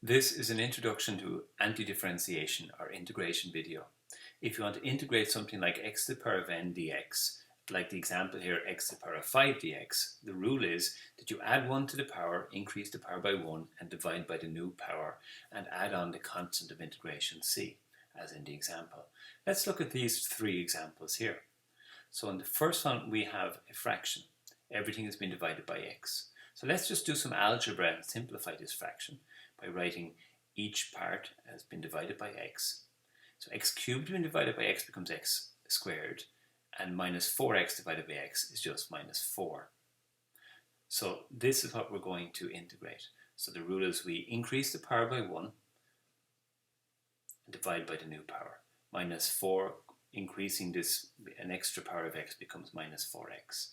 This is an introduction to anti-differentiation or integration video. If you want to integrate something like x to the power of n dx, like the example here, x to the power of 5 dx, the rule is that you add 1 to the power, increase the power by 1, and divide by the new power, and add on the constant of integration c, as in the example. Let's look at these three examples here. So in the first one, we have a fraction. Everything has been divided by x. So let's just do some algebra and simplify this fraction by writing each part has been divided by x. So x cubed when divided by x becomes x squared, and minus 4x divided by x is just minus 4. So this is what we're going to integrate. So the rule is we increase the power by 1 and divide by the new power. Minus 4, increasing this, an extra power of x becomes minus 4x,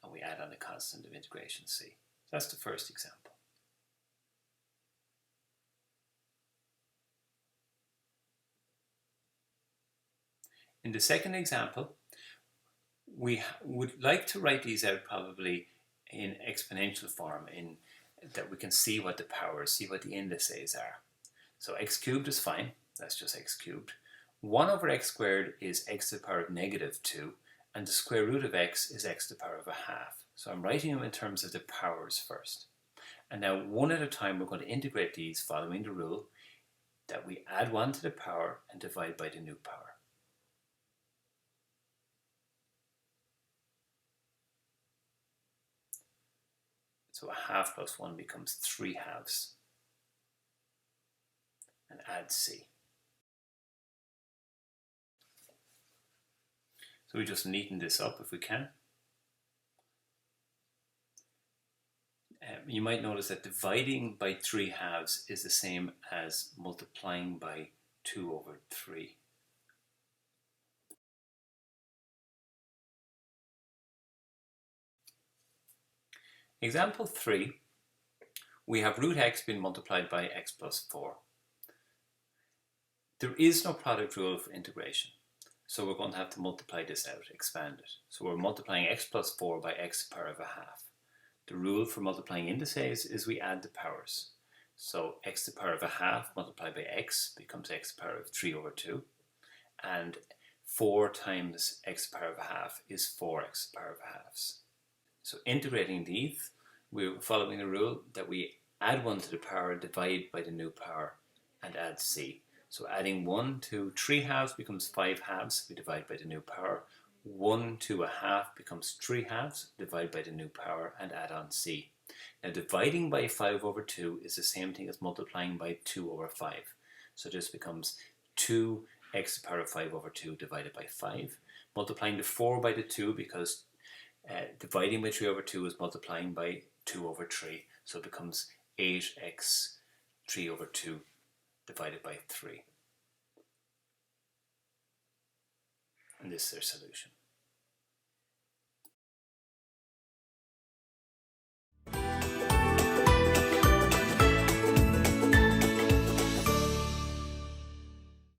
and we add on the constant of integration c. So that's the first example. In the second example, we would like to write these out probably in exponential form, in that we can see what the powers, see what the indices are. So x cubed is fine, that's just x cubed. 1 over x squared is x to the power of negative 2, and the square root of x is x to the power of a half. So I'm writing them in terms of the powers first. And now one at a time we're going to integrate these following the rule that we add 1 to the power and divide by the new power. So a half plus 1 becomes 3 halves, and add c. So we just neaten this up if we can. You might notice that dividing by 3 halves is the same as multiplying by 2 over 3. Example 3, we have root x being multiplied by x plus 4. There is no product rule for integration, so we're going to have to multiply this out, expand it. So we're multiplying x plus 4 by x to the power of a half. The rule for multiplying indices is we add the powers. So x to the power of a half multiplied by x becomes x to the power of 3 over 2. And 4 times x to the power of a half is 4x to the power of a halves. So integrating these, we're following the rule that we add 1 to the power, divide by the new power, and add c. So adding 1 to 3 halves becomes 5 halves, we divide by the new power. 1 to a half becomes 3 halves, divide by the new power, and add on c. Now dividing by 5 over 2 is the same thing as multiplying by 2 over 5. So this becomes 2x to the power of 5 over 2 divided by 5. Multiplying the 4 by the 2 because dividing by 3 over 2 is multiplying by 2 over 3. So it becomes 8x 3 over 2 divided by 3. And this is their solution.